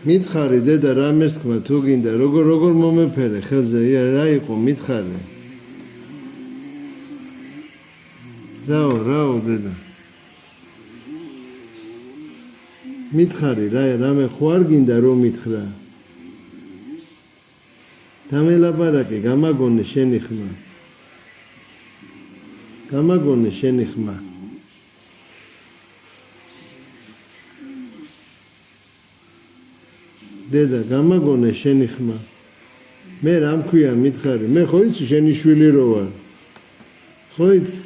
მითხარი დედა რამეს თქვა თუ გინდა როგორ მომეფერე ხელზე რა იყო მითხარი რაო დედა მითხარი რამე ხო არ გინდა რომ მითხრა დამელაპარაკე გამაგონე შენი ხმა დედა გამაგონე შენი ხმა მე რა მქვია მითხარი მე ხო იცი შენი შვილი რო ვარ ხო იცი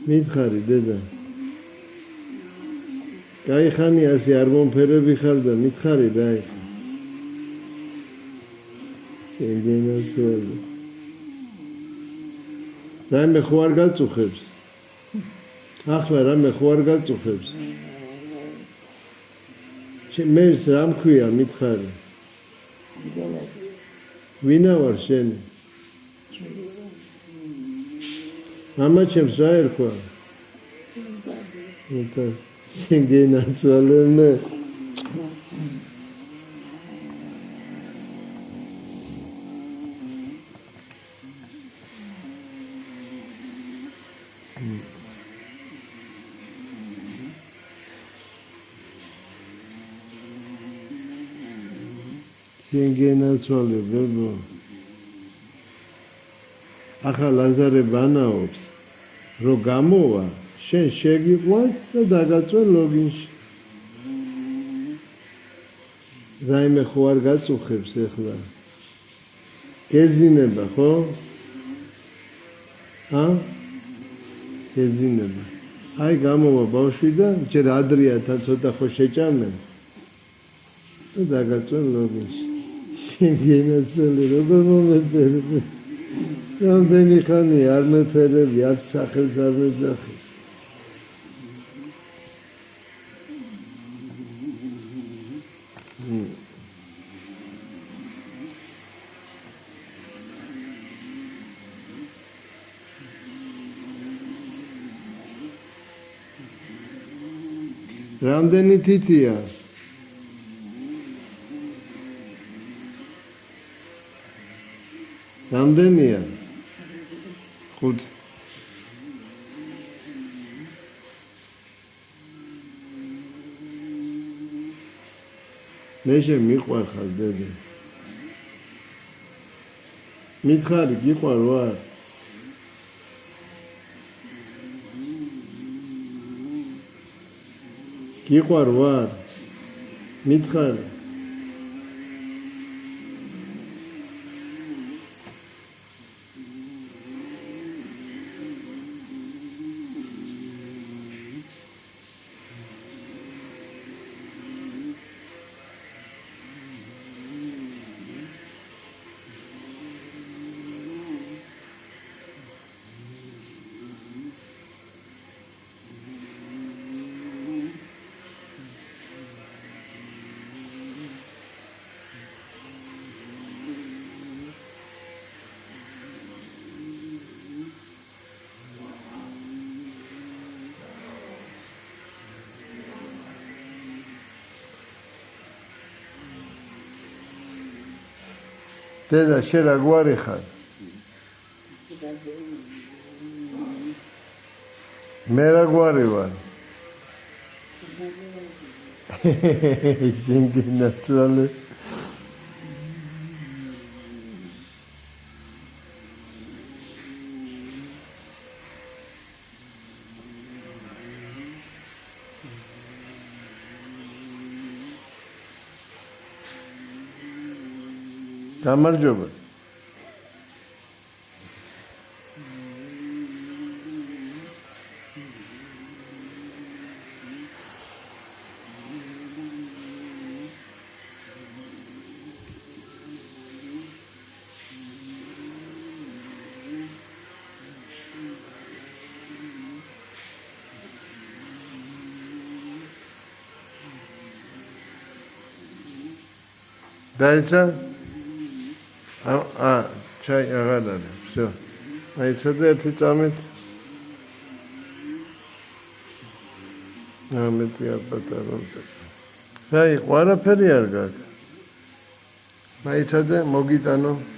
მითხარი დედა კაი ხანი ასე არ მომფერები ხარ და მითხარი რა იყო შეგენაცვალე რაიმე ხო არ გაწუხებს ახლა რამე ხო არ გაწუხებს მე რა მქვია მითხარი ვინა ვარ შენი მამა ჩემს რა ერქვა შეგენაცვალე მე შეგენაცვალე ბებო ახლა ლაზარე ბანაობს რომ გამოვა შენ შეგიყვან და დაგაწვენ ლოგინში რაიმე ხო არ გაწუხებს ახლა გეზინება ხო გეზინება აი გამოვა ბავშვი და ჯერ ადრია თან ცოტა ხო შეჭამენ და დაგაწვენ ლოგინში შეგენაცვალე როგორ მომეფერე რამდენი ხანი არ მეფერები არც სახელს არ მეძახი რამდენი თითია რამდენია 5 მე შემიყვარხარ დედა მითხარი გიყვარ ვარ გიყვარ ვარ მითხარი დედა შენ რა გვარი ხარ მე რა გვარი ვარ შეგენაცვალე გამარჯობა დაიცა ჩაი აღარ არის всё აი ცოტა ერთი წამით ამეთი აპატარონდა. რა იყო, არაფერი არ გაქვს. მაიცადე, მოგიტანო.